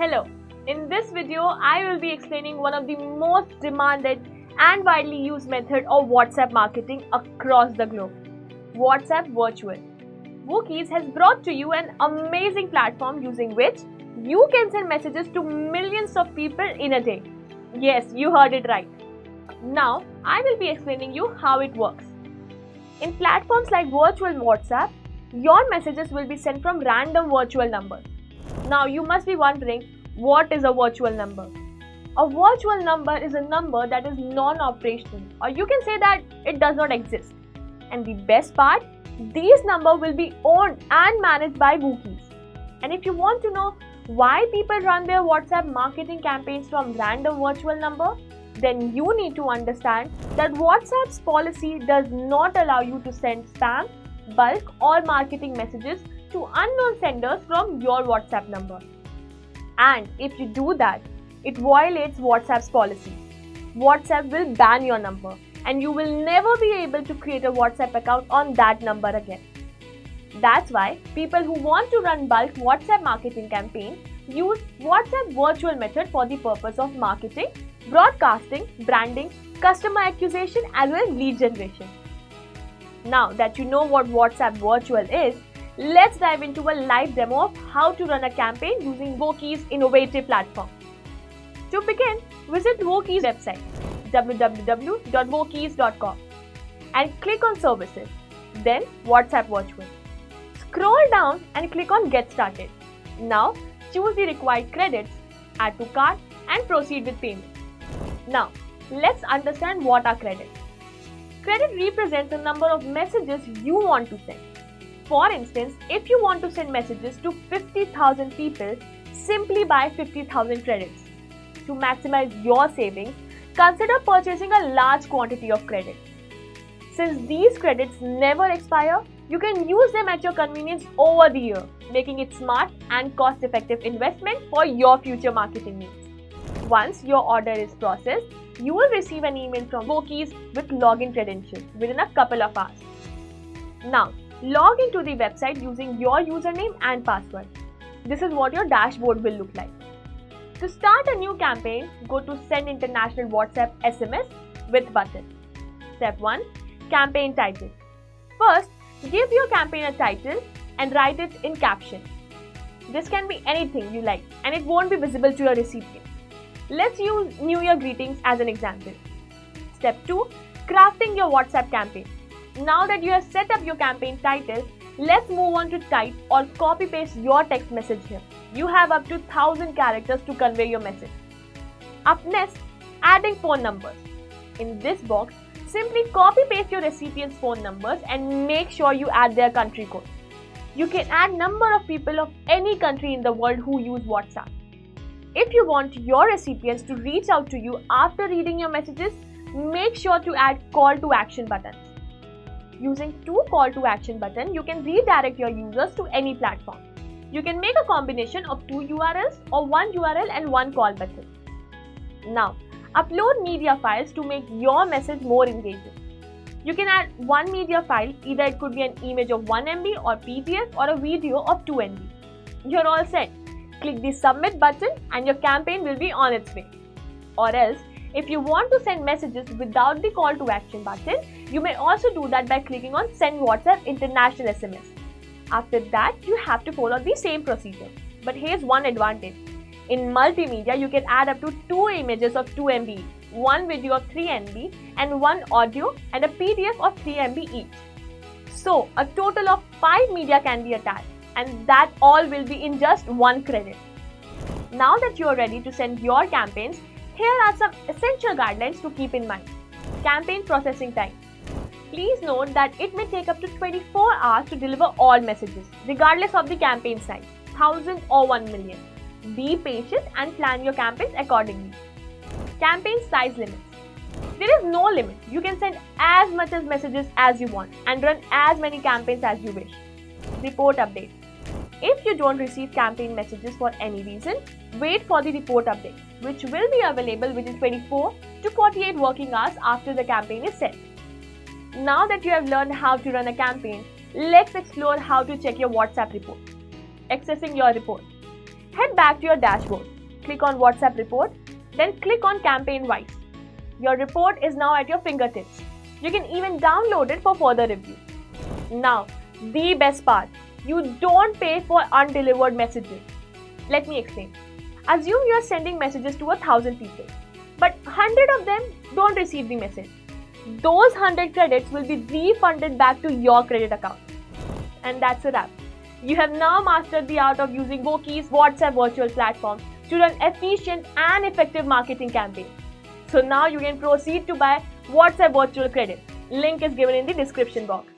Hello, in this video I will be explaining one of the most demanded and widely used method of WhatsApp marketing across the globe, WhatsApp Virtual. Vokies has brought to you an amazing platform using which you can send messages to millions of people in a day. Yes, you heard it right. Now I will be explaining you how it works. In platforms like Virtual WhatsApp, your messages will be sent from random virtual numbers. Now you must be wondering, what is a virtual number? A virtual number is a number that is non-operational, or you can say that it does not exist. And the best part, these numbers will be owned and managed by Vokies. And if you want to know why people run their WhatsApp marketing campaigns from random virtual number, then you need to understand that WhatsApp's policy does not allow you to send spam, bulk or marketing messages to unknown senders from your WhatsApp number. And if you do that, it violates WhatsApp's policy. WhatsApp will ban your number and you will never be able to create a WhatsApp account on that number again. That's why people who want to run bulk WhatsApp marketing campaign use WhatsApp virtual method for the purpose of marketing, broadcasting, branding, customer acquisition as well as lead generation. Now that you know what WhatsApp virtual is, let's dive into a live demo of how to run a campaign using Vokies' innovative platform. To begin, visit Vokies' website www.vokies.com and click on Services, then WhatsApp Virtual. Scroll down and click on Get Started. Now choose the required credits, add to cart and proceed with payment. Now let's understand what are credits. Credit represents the number of messages you want to send. For instance, if you want to send messages to 50,000 people, simply buy 50,000 credits. To maximize your savings, consider purchasing a large quantity of credits. Since these credits never expire, you can use them at your convenience over the year, making it smart and cost-effective investment for your future marketing needs. Once your order is processed, you will receive an email from Vokies with login credentials within a couple of hours. Now, log into the website using your username and password. This is what your dashboard will look like. To start a new campaign, go to Send International WhatsApp SMS with button. Step 1. Campaign title. First, give your campaign a title and write it in caption. This can be anything you like and it won't be visible to your recipient. Let's use New Year greetings as an example. Step 2. Crafting your WhatsApp campaign. Now that you have set up your campaign title, let's move on to type or copy paste your text message here. You have up to 1000 characters to convey your message. Up next, adding phone numbers. In this box, simply copy paste your recipient's phone numbers and make sure you add their country code. You can add number of people of any country in the world who use WhatsApp. If you want your recipients to reach out to you after reading your messages, make sure to add call to action buttons. Using 2 call to action buttons, you can redirect your users to any platform. You can make a combination of 2 URLs or 1 URL and 1 call button. Now, upload media files to make your message more engaging. You can add one media file, either it could be an image of 1 MB or PDF or a video of 2 MB. You're all set. Click the submit button and your campaign will be on its way. Or else, if you want to send messages without the call to action button, you may also do that by clicking on Send WhatsApp International SMS. After that, you have to follow the same procedure. But here's one advantage. In multimedia, you can add up to 2 images of 2 MB, 1 video of 3 MB and 1 audio and a PDF of 3 MB each. So, a total of 5 media can be attached and that all will be in just 1 credit. Now that you are ready to send your campaigns, here are some essential guidelines to keep in mind. Campaign processing time. Please note that it may take up to 24 hours to deliver all messages, regardless of the campaign size, 1000 or 1 million. Be patient and plan your campaigns accordingly. Campaign size limits. There is no limit. You can send as much as messages as you want and run as many campaigns as you wish. Report update. If you don't receive campaign messages for any reason, wait for the report update, which will be available within 24 to 48 working hours after the campaign is set. Now that you have learned how to run a campaign, let's explore how to check your WhatsApp report. Accessing your report. Head back to your dashboard. click on WhatsApp report, then click on campaign wise. Your report is now at your fingertips. You can even download it for further review. Now, the best part, you don't pay for undelivered messages. Let me explain. Assume you are sending messages to 1,000 people, but 100 of them don't receive the message. Those 100 credits will be refunded back to your credit account. And that's a wrap. You have now mastered the art of using Vokies WhatsApp virtual platform to run efficient and effective marketing campaigns. So now you can proceed to buy WhatsApp virtual credit. Link is given in the description box.